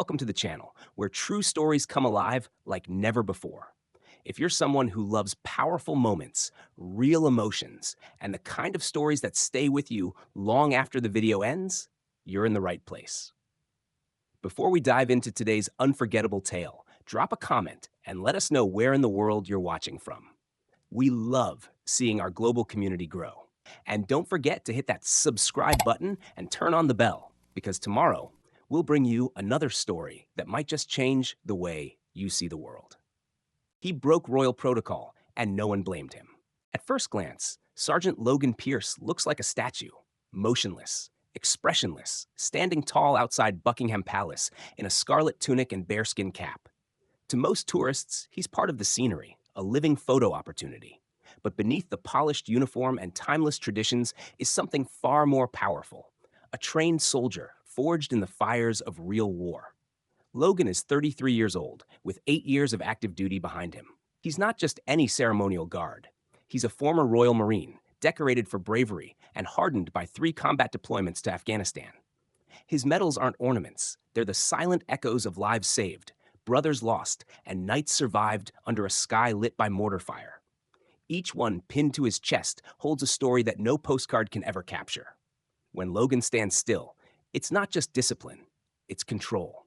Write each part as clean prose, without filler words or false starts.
welcome to the channel, where true stories come alive like never before. If you're someone who loves powerful moments, real emotions, and the kind of stories that stay with you long after the video ends, you're in the right place. Before we dive into today's unforgettable tale, drop a comment and let us know where in the world you're watching from. We love seeing our global community grow. And don't forget to hit that subscribe button and turn on the bell, because tomorrow we'll bring you another story that might just change the way you see the world. He broke royal protocol, and no one blamed him. At first glance, Sergeant Logan Pierce looks like a statue, motionless, expressionless, standing tall outside Buckingham Palace in a scarlet tunic and bearskin cap. To most tourists, he's part of the scenery, a living photo opportunity. But beneath the polished uniform and timeless traditions is something far more powerful: a trained soldier forged in the fires of real war. Logan is 33 years old, with 8 years of active duty behind him. He's not just any ceremonial guard. He's a former Royal Marine, decorated for bravery and hardened by 3 combat deployments to Afghanistan. His medals aren't ornaments, they're the silent echoes of lives saved, brothers lost, and nights survived under a sky lit by mortar fire. Each one, pinned to his chest, holds a story that no postcard can ever capture. When Logan stands still, it's not just discipline, it's control.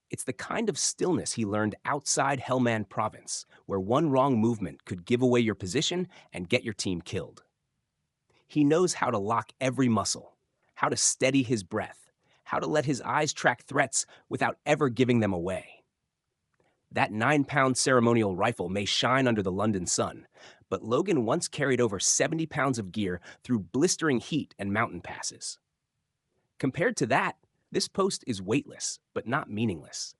It's the kind of stillness he learned outside Helmand Province, where one wrong movement could give away your position and get your team killed. He knows how to lock every muscle, how to steady his breath, how to let his eyes track threats without ever giving them away. That 9-pound ceremonial rifle may shine under the London sun, but Logan once carried over 70 pounds of gear through blistering heat and mountain passes. Compared to that, this post is weightless, but not meaningless.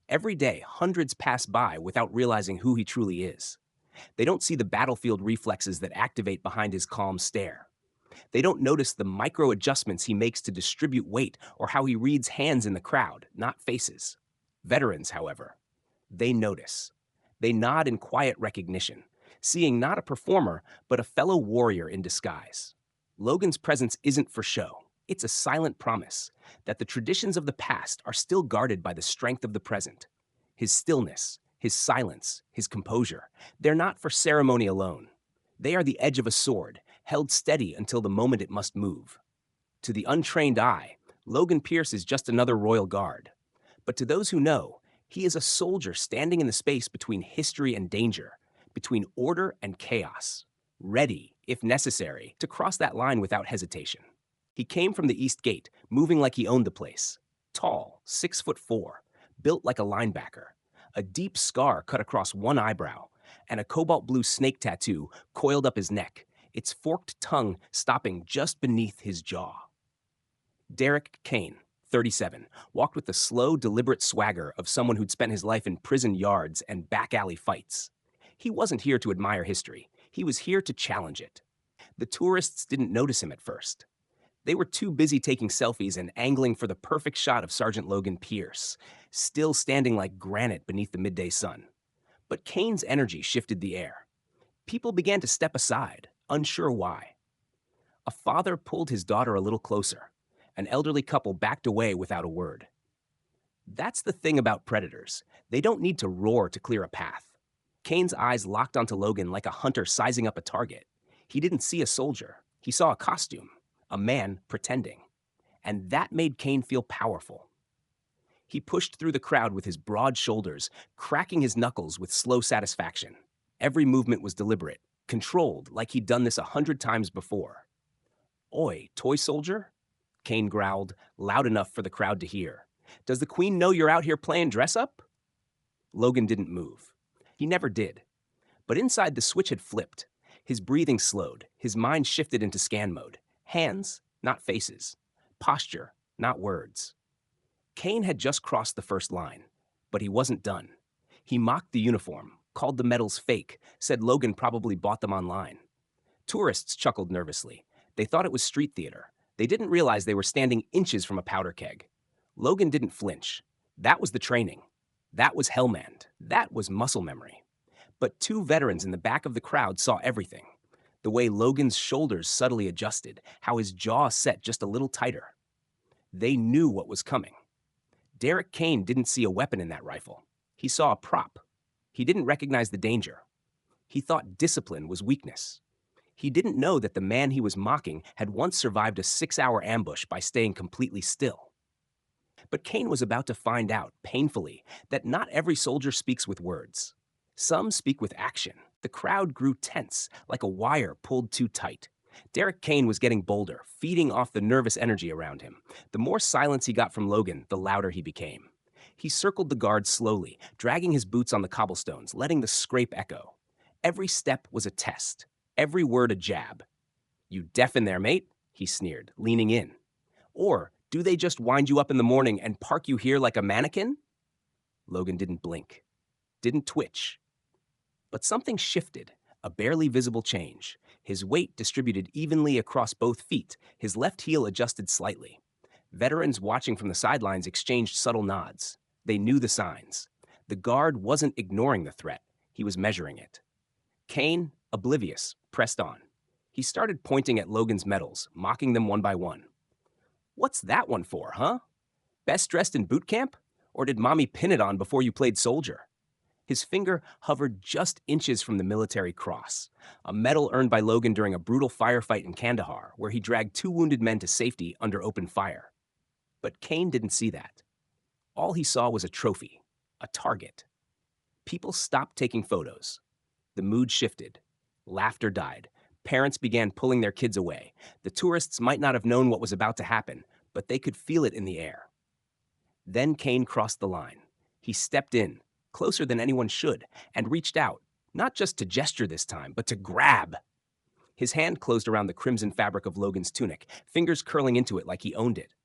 Every day, hundreds pass by without realizing who he truly is. They don't see the battlefield reflexes that activate behind his calm stare. They don't notice the micro adjustments he makes to distribute weight or how he reads hands in the crowd, not faces. Veterans, however, they notice. They nod in quiet recognition, seeing not a performer, but a fellow warrior in disguise. Logan's presence isn't for show. It's a silent promise that the traditions of the past are still guarded by the strength of the present. His stillness, his silence, his composure, they're not for ceremony alone. They are the edge of a sword, held steady until the moment it must move. To the untrained eye, Logan Pierce is just another royal guard. But to those who know, he is a soldier standing in the space between history and danger, between order and chaos, ready, if necessary, to cross that line without hesitation. He came from the East Gate, moving like he owned the place. Tall, 6'4", built like a linebacker, a deep scar cut across one eyebrow, and a cobalt blue snake tattoo coiled up his neck, its forked tongue stopping just beneath his jaw. Derek Kane, 37, walked with the slow, deliberate swagger of someone who'd spent his life in prison yards and back alley fights. He wasn't here to admire history. He was here to challenge it. The tourists didn't notice him at first. They were too busy taking selfies and angling for the perfect shot of Sergeant Logan Pierce, still standing like granite beneath the midday sun. But Kane's energy shifted the air. People began to step aside, unsure why. A father pulled his daughter a little closer. An elderly couple backed away without a word. That's the thing about predators. They don't need to roar to clear a path. Kane's eyes locked onto Logan like a hunter sizing up a target. He didn't see a soldier. He saw a costume. A man pretending. And that made Kane feel powerful. He pushed through the crowd with his broad shoulders, cracking his knuckles with slow satisfaction. Every movement was deliberate, controlled like he'd done this 100 times before. "Oi, toy soldier?" Kane growled, loud enough for the crowd to hear. "Does the Queen know you're out here playing dress-up?" Logan didn't move. He never did. But inside, the switch had flipped. His breathing slowed, his mind shifted into scan mode. Hands, not faces. Posture, not words. Kane had just crossed the first line, but he wasn't done. He mocked the uniform, called the medals fake, said Logan probably bought them online. Tourists chuckled nervously. They thought it was street theater. They didn't realize they were standing inches from a powder keg. Logan didn't flinch. That was the training. That was Helmand. That was muscle memory. But 2 veterans in the back of the crowd saw everything. The way Logan's shoulders subtly adjusted, how his jaw set just a little tighter. They knew what was coming. Derek Kane didn't see a weapon in that rifle. He saw a prop. He didn't recognize the danger. He thought discipline was weakness. He didn't know that the man he was mocking had once survived a 6-hour ambush by staying completely still. But Kane was about to find out, painfully, that not every soldier speaks with words. Some speak with action. The crowd grew tense, like a wire pulled too tight. Derek Kane was getting bolder, feeding off the nervous energy around him. The more silence he got from Logan, the louder he became. He circled the guard slowly, dragging his boots on the cobblestones, letting the scrape echo. Every step was a test, every word a jab. "You deaf in there, mate?" he sneered, leaning in. "Or do they just wind you up in the morning and park you here like a mannequin?" Logan didn't blink, didn't twitch. But something shifted, a barely visible change. His weight distributed evenly across both feet, his left heel adjusted slightly. Veterans watching from the sidelines exchanged subtle nods. They knew the signs. The guard wasn't ignoring the threat, he was measuring it. Kane, oblivious, pressed on. He started pointing at Logan's medals, mocking them one by one. "What's that one for, huh? Best dressed in boot camp? Or did mommy pin it on before you played soldier?" His finger hovered just inches from the military cross, a medal earned by Logan during a brutal firefight in Kandahar, where he dragged 2 wounded men to safety under open fire. But Kane didn't see that. All he saw was a trophy, a target. People stopped taking photos. The mood shifted. Laughter died. Parents began pulling their kids away. The tourists might not have known what was about to happen, but they could feel it in the air. Then Kane crossed the line. He stepped in, closer than anyone should, and reached out, not just to gesture this time, but to grab. His hand closed around the crimson fabric of Logan's tunic, fingers curling into it like he owned it.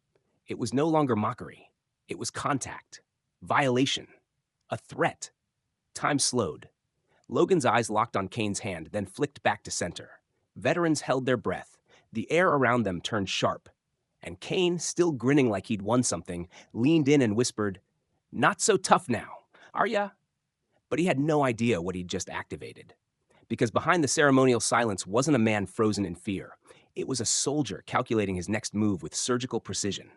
It was no longer mockery. It was contact, violation, a threat. Time slowed. Logan's eyes locked on Kane's hand, then flicked back to center. Veterans held their breath. The air around them turned sharp. And Kane, still grinning like he'd won something, leaned in and whispered, "Not so tough now, are ya?" But he had no idea what he'd just activated. Because behind the ceremonial silence wasn't a man frozen in fear. It was a soldier calculating his next move with surgical precision.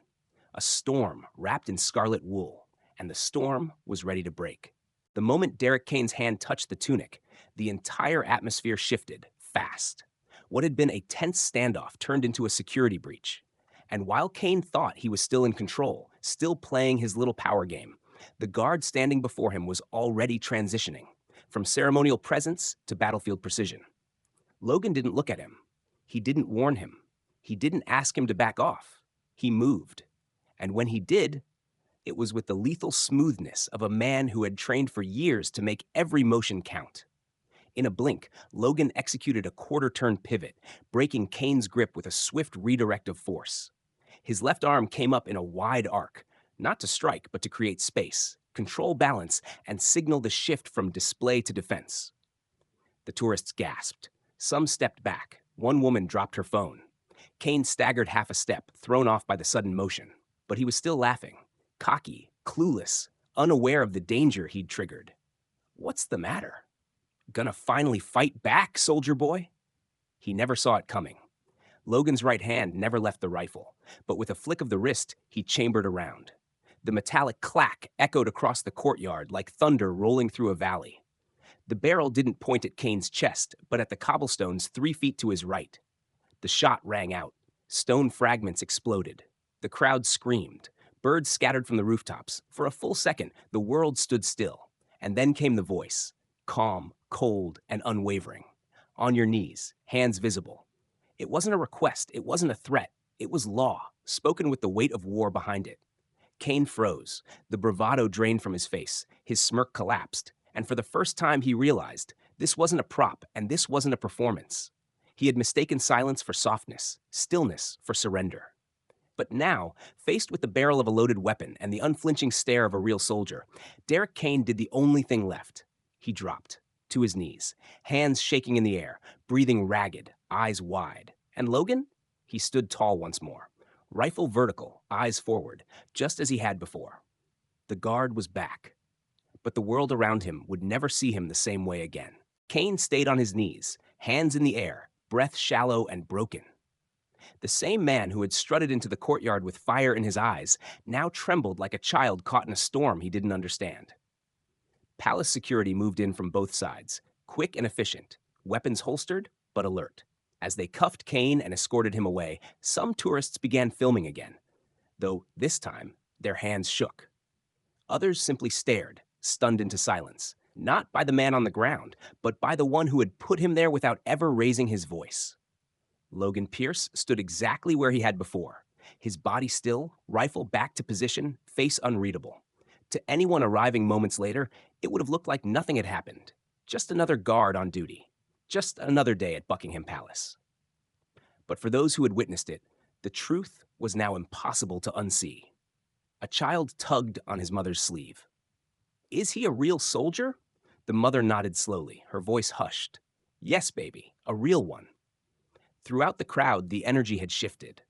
A storm wrapped in scarlet wool, and the storm was ready to break. The moment Derek Kane's hand touched the tunic, the entire atmosphere shifted, fast. What had been a tense standoff turned into a security breach. And while Kane thought he was still in control, still playing his little power game, the guard standing before him was already transitioning, from ceremonial presence to battlefield precision. Logan didn't look at him. He didn't warn him. He didn't ask him to back off. He moved. And when he did, it was with the lethal smoothness of a man who had trained for years to make every motion count. In a blink, Logan executed a quarter-turn pivot, breaking Kane's grip with a swift redirect of force. His left arm came up in a wide arc, not to strike, but to create space, control balance, and signal the shift from display to defense. The tourists gasped. Some stepped back. One woman dropped her phone. Kane staggered half a step, thrown off by the sudden motion. But he was still laughing, cocky, clueless, unaware of the danger he'd triggered. "What's the matter? Gonna finally fight back, soldier boy?" He never saw it coming. Logan's right hand never left the rifle, but with a flick of the wrist, he chambered around. The metallic clack echoed across the courtyard like thunder rolling through a valley. The barrel didn't point at Kane's chest, but at the cobblestones 3 feet to his right. The shot rang out. Stone fragments exploded. The crowd screamed. Birds scattered from the rooftops. For a full second, the world stood still. And then came the voice, calm, cold, and unwavering. On your knees, hands visible. It wasn't a request. It wasn't a threat. It was law, spoken with the weight of war behind it. Kane froze. The bravado drained from his face. His smirk collapsed. And for the first time, he realized this wasn't a prop and this wasn't a performance. He had mistaken silence for softness, stillness for surrender. But now, faced with the barrel of a loaded weapon and the unflinching stare of a real soldier, Derek Kane did the only thing left. He dropped to his knees, hands shaking in the air, breathing ragged, eyes wide. And Logan? He stood tall once more, rifle vertical, eyes forward, just as he had before. The guard was back. But the world around him would never see him the same way again. Kane stayed on his knees, hands in the air, breath shallow and broken. The same man who had strutted into the courtyard with fire in his eyes now trembled like a child caught in a storm he didn't understand. Palace security moved in from both sides, quick and efficient, weapons holstered but alert. As they cuffed Kane and escorted him away, some tourists began filming again, though this time their hands shook. Others simply stared, stunned into silence, not by the man on the ground, but by the one who had put him there without ever raising his voice. Logan Pierce stood exactly where he had before, his body still, rifle back to position, face unreadable. To anyone arriving moments later, it would have looked like nothing had happened. Just another guard on duty. Just another day at Buckingham Palace. But for those who had witnessed it, the truth was now impossible to unsee. A child tugged on his mother's sleeve. "Is he a real soldier?" The mother nodded slowly, her voice hushed. "Yes, baby, a real one." Throughout the crowd, the energy had shifted.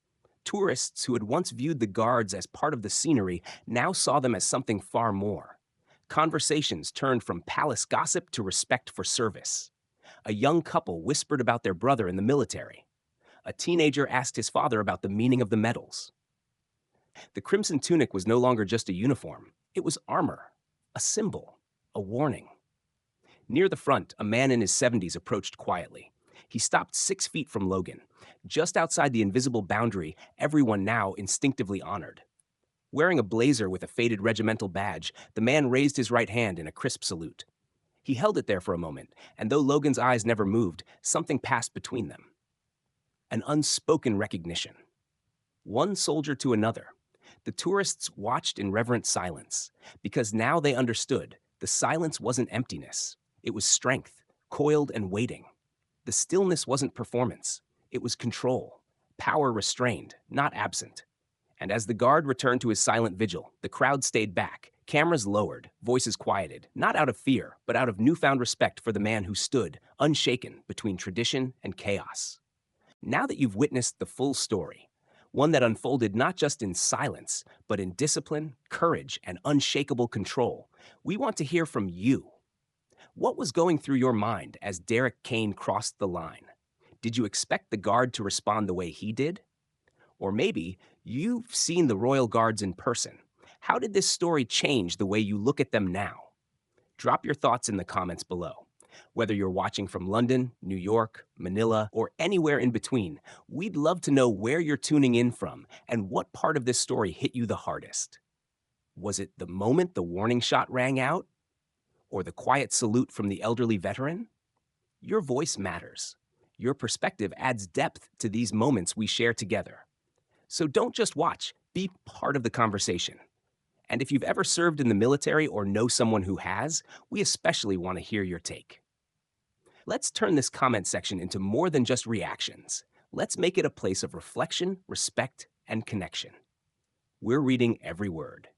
Tourists who had once viewed the guards as part of the scenery now saw them as something far more. Conversations turned from palace gossip to respect for service. A young couple whispered about their brother in the military. A teenager asked his father about the meaning of the medals. The crimson tunic was no longer just a uniform. It was armor, a symbol, a warning. Near the front, a man in his 70s approached quietly. He stopped 6 feet from Logan, just outside the invisible boundary everyone now instinctively honored. Wearing a blazer with a faded regimental badge, the man raised his right hand in a crisp salute. He held it there for a moment, and though Logan's eyes never moved, something passed between them. An unspoken recognition. One soldier to another. The tourists watched in reverent silence, because now they understood the silence wasn't emptiness. It was strength, coiled and waiting. The stillness wasn't performance. It was control, power restrained, not absent. And as the guard returned to his silent vigil, the crowd stayed back, cameras lowered, voices quieted, not out of fear, but out of newfound respect for the man who stood, unshaken, between tradition and chaos. Now that you've witnessed the full story, one that unfolded not just in silence, but in discipline, courage, and unshakable control, we want to hear from you. What was going through your mind as Derek Kane crossed the line? Did you expect the guard to respond the way he did? Or maybe you've seen the Royal Guards in person. How did this story change the way you look at them now? Drop your thoughts in the comments below. Whether you're watching from London, New York, Manila, or anywhere in between, we'd love to know where you're tuning in from and what part of this story hit you the hardest. Was it the moment the warning shot rang out? Or the quiet salute from the elderly veteran? Your voice matters. Your perspective adds depth to these moments we share together. So don't just watch, be part of the conversation. And if you've ever served in the military or know someone who has, we especially want to hear your take. Let's turn this comment section into more than just reactions. Let's make it a place of reflection, respect, and connection. We're reading every word.